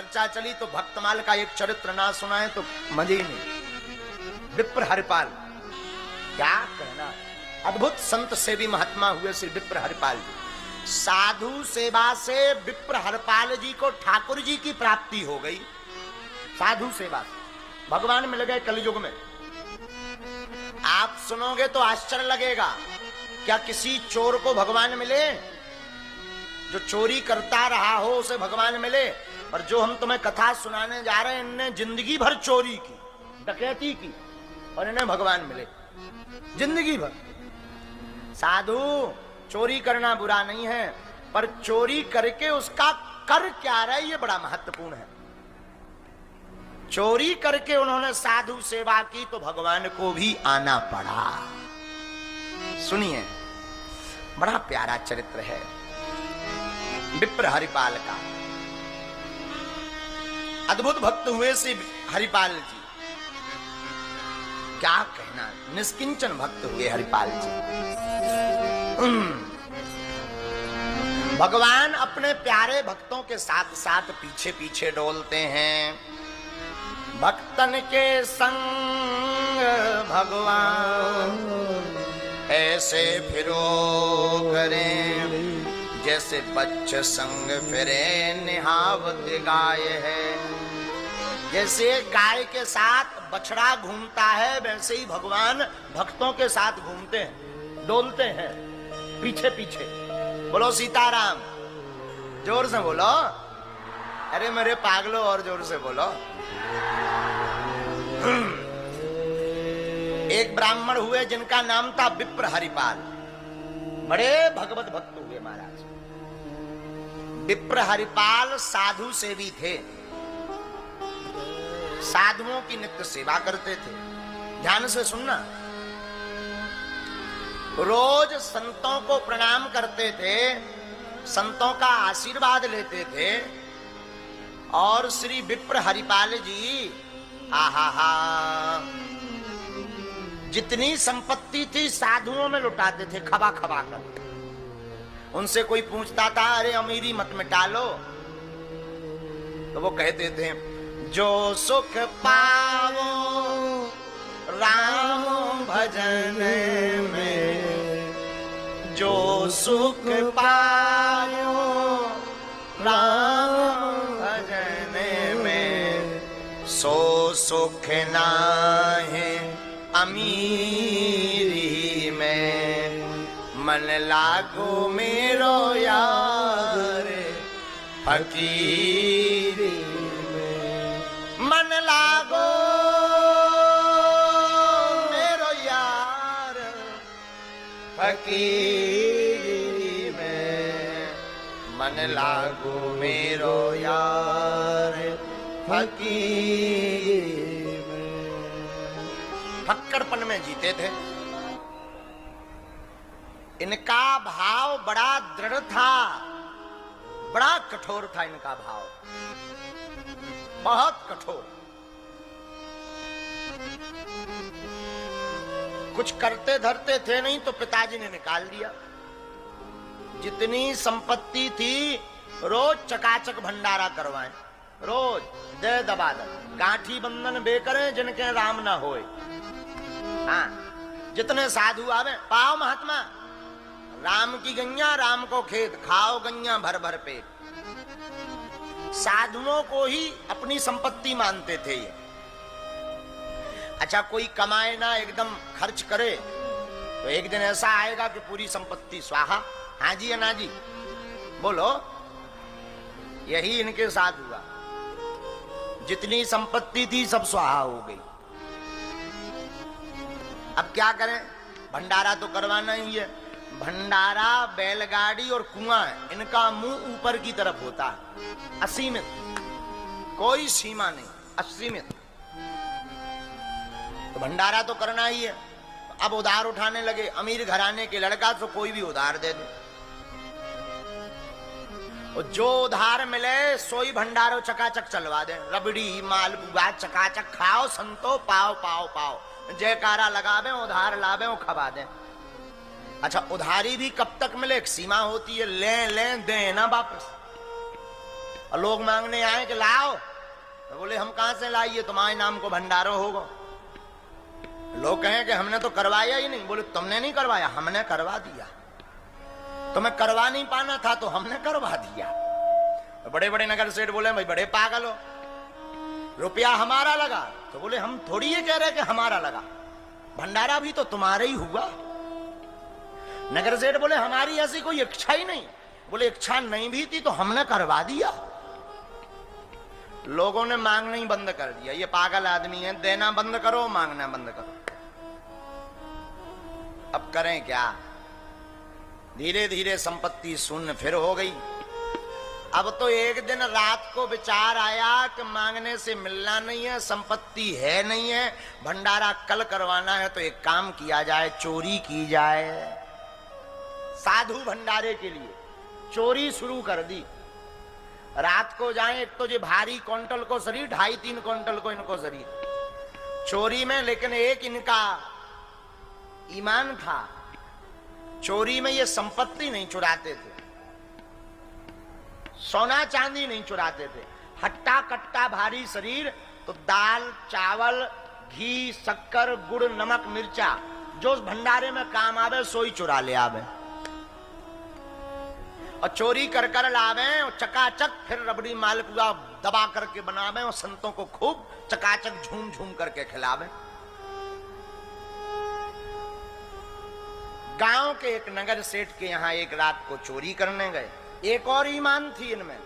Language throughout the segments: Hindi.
चर्चा चली तो भक्तमाल का एक चरित्र ना सुनाए तो मजे ही नहीं। विप्र हरिपाल, क्या कहना, अद्भुत संत सेवी महात्मा हुए श्री विप्र हरिपाल जी। साधु सेवा से विप्र हरिपाल जी को ठाकुर जी की प्राप्ति हो गई। साधु सेवा से भगवान मिल गए कलयुग में। आप सुनोगे तो आश्चर्य लगेगा, क्या किसी चोर को भगवान मिले? जो चोरी करता रहा हो उसे भगवान मिले? और जो हम तुम्हें कथा सुनाने जा रहे हैं, इनने जिंदगी भर चोरी की, डकैती की, और इन्हें भगवान मिले जिंदगी भर। साधु, चोरी करना बुरा नहीं है, पर चोरी करके उसका कर क्या रहा है ये बड़ा महत्वपूर्ण है। चोरी करके उन्होंने साधु सेवा की तो भगवान को भी आना पड़ा। सुनिए, बड़ा प्यारा चरित्र है विप्र हरिपाल का। अद्भुत भक्त हुए श्री हरिपाल जी, क्या कहना, निष्किंचन भक्त हुए हरिपाल जी। भगवान अपने प्यारे भक्तों के साथ साथ पीछे पीछे डोलते हैं। भक्तन के संग भगवान ऐसे फिरो करें, जैसे बच्चे संग फिरे निहावत गाय है। जैसे गाय के साथ बछड़ा घूमता है, वैसे ही भगवान भक्तों के साथ घूमते हैं, डोलते हैं पीछे पीछे। बोलो सीताराम, जोर से बोलो। अरे मेरे पागलों, और जोर से बोलो। एक ब्राह्मण हुए जिनका नाम था विप्र हरिपाल, बड़े भगवत भक्त हुए महाराज। विप्र हरिपाल साधु सेवी थे, साधुओं की नित्य सेवा करते थे। ध्यान से सुनना, रोज संतों को प्रणाम करते थे, संतों का आशीर्वाद लेते थे। और श्री विप्र हरिपाल जी, आहा, जितनी संपत्ति थी साधुओं में लुटाते थे, खबा खबा कर। उनसे कोई पूछता था, अरे अमीरी मत मिटा लो, तो वो कहते थे, जो सुख पावो राम भजन में, जो सुख पावो राम भजन में, सो सुख नाहे अमीरी में। मन लागो मेरो यार फकीरी में, मन लागो मेरो यार फकीरी में, मन लागो मेरो यार फकीरी में। फक्कड़पन में जीते थे। इनका भाव बड़ा दृढ़ था, बड़ा कठोर था इनका भाव, बहुत कठोर। कुछ करते धरते थे नहीं तो पिताजी ने निकाल दिया। जितनी संपत्ति थी रोज चकाचक भंडारा करवाएं, रोज दे दबा दे, गांठी बंधन बेकरें जिनके राम ना होए। हाँ, जितने साधु आवे, पाओ महात्मा, राम की गैया राम को खेत, खाओ गैया भर भर पेट। साधुओं को ही अपनी संपत्ति मानते थे ये। अच्छा, कोई कमाए ना एकदम खर्च करे तो एक दिन ऐसा आएगा कि पूरी संपत्ति स्वाहा। हाँ जी या ना जी, बोलो। यही इनके साथ हुआ, जितनी संपत्ति थी सब स्वाहा हो गई। अब क्या करें, भंडारा तो करवाना ही है। भंडारा, बैलगाड़ी और कुआं, इनका मुंह ऊपर की तरफ होता है, असीमित, कोई सीमा नहीं, असीमित। तो भंडारा तो करना ही है। अब उधार उठाने लगे। अमीर घराने के लड़का तो कोई भी उधार दे दे, और जो उधार मिले सोई भंडारो चकाचक चलवा दे। रबड़ी मालपुआ चकाचक खाओ संतो, पाओ पाओ पाओ, जयकारा लगावे, उधार लावे, खबा दे। अच्छा, उधारी भी कब तक मिले, एक सीमा होती है, ले दे ना वापस। और लोग मांगने आए कि लाओ, तो बोले हम कहां से लाइए, तुम्हारे नाम को भंडारो होगा। लोग कहें कि हमने तो करवाया ही नहीं। बोले तुमने नहीं करवाया, हमने करवा दिया। तुम्हें करवा नहीं पाना था तो हमने करवा दिया। तो बड़े बड़े नगर सेठ बोले भाई बड़े पागल हो, रुपया हमारा लगा। तो बोले हम थोड़ी ये कह रहे कि हमारा लगा, भंडारा भी तो तुम्हारा ही हुआ। नगर सेठ बोले हमारी ऐसी कोई इच्छा ही नहीं। बोले इच्छा नहीं भी थी तो हमने करवा दिया। लोगों ने मांगना ही बंद कर दिया। ये पागल आदमी है, देना बंद करो, मांगना बंद करो। अब करें क्या? धीरे धीरे संपत्ति शून्य फिर हो गई। अब तो एक दिन रात को विचार आया कि मांगने से मिलना नहीं है, संपत्ति है नहीं है, भंडारा कल करवाना है, तो एक काम किया जाए, चोरी की जाए। साधु भंडारे के लिए चोरी शुरू कर दी। रात को जाए, एक तो ये भारी क्विंटल को शरीर, 2.5-3 क्विंटल को इनको शरीर चोरी में, लेकिन एक इनका ईमान था, चोरी में ये संपत्ति नहीं चुराते थे, सोना चांदी नहीं चुराते थे। हट्टा कट्टा भारी शरीर, तो दाल चावल घी शक्कर गुड़ नमक मिर्चा जो भंडारे में काम आवे सोई चुरा ले आवे, और चोरी कर कर लावे और चकाचक फिर रबड़ी मालपुआ दबा करके बनावे और संतों को खूब चकाचक झूम झूम करके खिलावे। गांव के एक नगर सेठ के यहां एक रात को चोरी करने गए। एक और ईमान थी इनमें,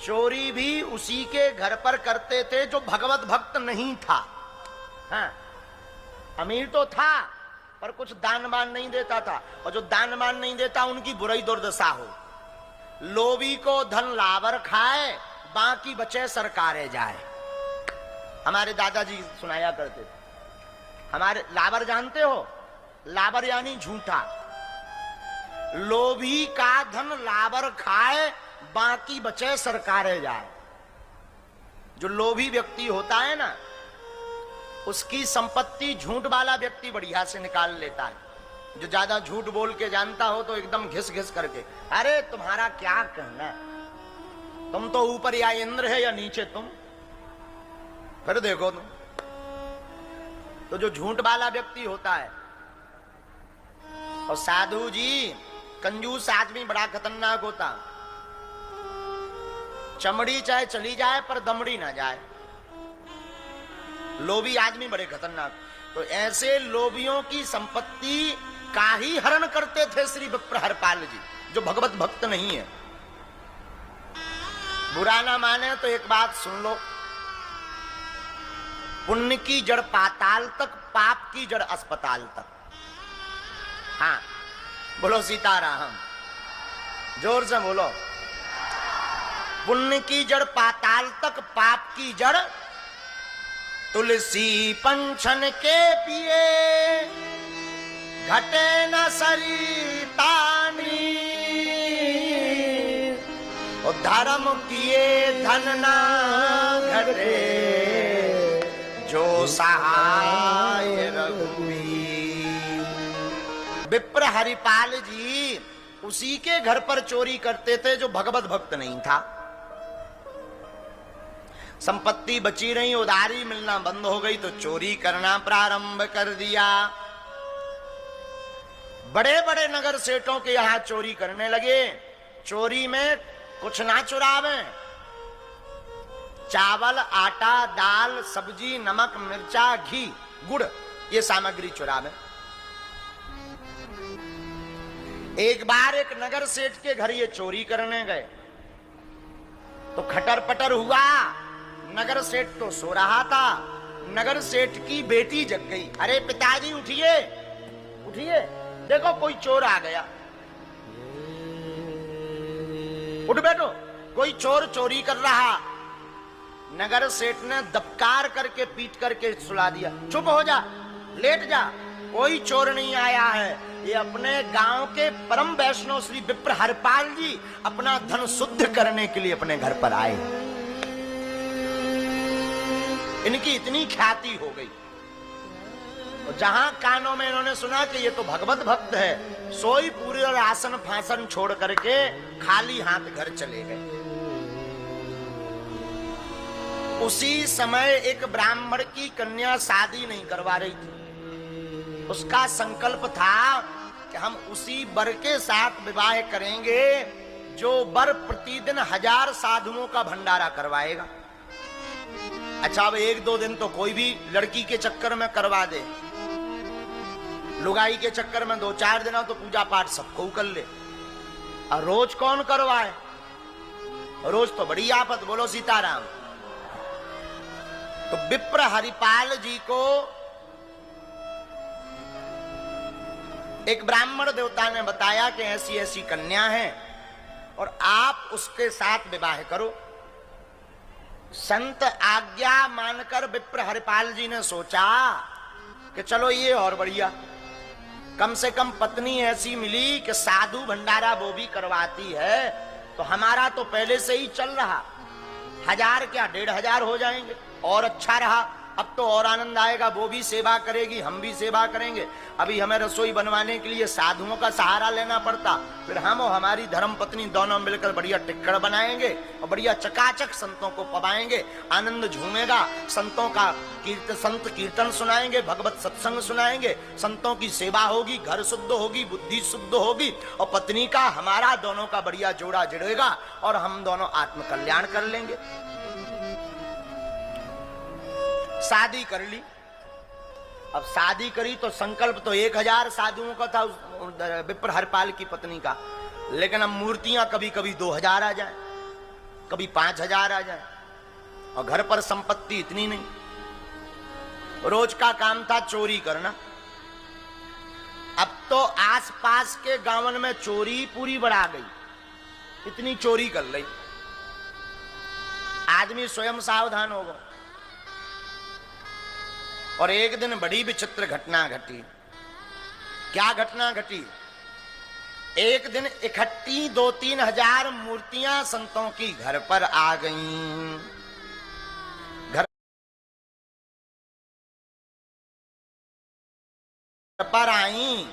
चोरी भी उसी के घर पर करते थे जो भगवत भक्त नहीं था। हाँ, अमीर तो था पर कुछ दान बान नहीं देता था, और जो दान बान नहीं देता उनकी बुरी दुर्दशा हो। लोभी को धन लावर खाए, बाकी बचे सरकारे जाए। हमारे दादाजी सुनाया करते थे। हमारे लावर जानते हो, लावर यानी झूठा। लोभी का धन लावर खाए, बाकी बचे सरकारे जाए। जो लोभी व्यक्ति होता है ना, उसकी संपत्ति झूठ वाला व्यक्ति बढ़िया से निकाल लेता है। जो ज्यादा झूठ बोल के जानता हो तो एकदम घिस घिस करके, अरे तुम्हारा क्या कहना, तुम तो ऊपर या इंद्र है या नीचे तुम, फिर देखो तुम। तो जो झूठ वाला व्यक्ति होता है, और साधु जी कंजूस आदमी बड़ा खतरनाक होता। चमड़ी चाहे चली जाए पर दमड़ी ना जाए। लोभी आदमी बड़े खतरनाक। तो ऐसे लोभियों की संपत्ति का ही हरण करते थे श्री विप्र हरपाल जी, जो भगवत भक्त नहीं है। बुरा ना माने तो एक बात सुन लो, पुण्य की जड़ पाताल तक, पाप की जड़ अस्पताल तक। हाँ बोलो सीताराम, जोर से बोलो। पुण्य की जड़ पाताल तक, पाप की जड़ तुलसी पंचन के पिए, घटे न सरितानी, और धर्म किए धन ना घटे, जो सहाय रघुवीर। विप्र हरिपाल जी उसी के घर पर चोरी करते थे जो भगवत भक्त नहीं था। संपत्ति बची रही, उधारी मिलना बंद हो गई, तो चोरी करना प्रारंभ कर दिया। बड़े बड़े नगर सेठों के यहां चोरी करने लगे। चोरी में कुछ ना चुरावे, चावल आटा दाल सब्जी नमक मिर्चा घी गुड़ ये सामग्री चुरावे। एक बार एक नगर सेठ के घर ये चोरी करने गए, तो खटर पटर हुआ। नगर सेठ तो सो रहा था, नगर सेठ की बेटी जग गई। अरे पिताजी उठिए उठिए, देखो कोई चोर आ गया। उठ बैठो, कोई चोर चोरी कर रहा। नगर सेठ ने दबकार करके पीट करके सुला दिया। चुप हो जा, लेट जा, कोई चोर नहीं आया है। ये अपने गांव के परम वैष्णव श्री विप्र हरपाल जी अपना धन शुद्ध करने के लिए अपने घर पर आए। इनकी इतनी ख्याति हो गई, और जहां कानों में इन्होंने सुना कि ये तो भगवत भक्त है, सोई पूरे और आसन फासन छोड़ करके खाली हाथ घर चले गए। उसी समय एक ब्राह्मण की कन्या शादी नहीं करवा रही थी। उसका संकल्प था कि हम उसी वर के साथ विवाह करेंगे जो वर प्रतिदिन 1000 साधुओं का भंडारा करवाएगा। अच्छा, अब 1-2 दिन तो कोई भी लड़की के चक्कर में करवा दे, लुगाई के चक्कर में 2-4 दिन तो पूजा पाठ सबको कर ले, और रोज कौन करवाए? रोज तो बड़ी आफत। बोलो सीताराम। तो विप्र हरिपाल जी को एक ब्राह्मण देवता ने बताया कि ऐसी ऐसी कन्या है और आप उसके साथ विवाह करो। संत आज्ञा मानकर विप्र हरिपाल जी ने सोचा कि चलो ये और बढ़िया, कम से कम पत्नी ऐसी मिली कि साधु भंडारा वो भी करवाती है, तो हमारा तो पहले से ही चल रहा, 1000 क्या 1500 हो जाएंगे, और अच्छा रहा। अब तो और आनंद आएगा, वो भी सेवा करेगी, हम भी सेवा करेंगे। अभी हमें रसोई बनवाने के लिए साधुओं का सहारा लेना पड़ता, फिर हम और हमारी धर्म पत्नी दोनों मिलकर बढ़िया टिक्कड़ बनाएंगे और बढ़िया चकाचक संतों को पवाएंगे, आनंद झूमेगा। संतों का संत कीर्तन सुनाएंगे, भगवत सत्संग सुनाएंगे, संतों की सेवा होगी, घर शुद्ध होगी, बुद्धि शुद्ध होगी, और पत्नी का हमारा दोनों का बढ़िया जोड़ा जुड़ेगा और हम दोनों आत्म कल्याण कर लेंगे। शादी कर ली। अब शादी करी तो संकल्प तो 1000 साधुओं का था विप्र हरिपाल की पत्नी का, लेकिन अब मूर्तियां कभी कभी 2000 आ जाए, कभी 5000 आ जाए, और घर पर संपत्ति इतनी नहीं। रोज का काम था चोरी करना। अब तो आसपास के गांवन में चोरी पूरी बढ़ा गई, इतनी चोरी कर ली। आदमी स्वयं सावधान हो गया। और एक दिन बड़ी विचित्र घटना घटी। क्या घटना घटी? एक दिन इकट्ठी 2-3 हजार मूर्तियां संतों की घर पर आ गईं। घर पर आई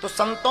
तो संतों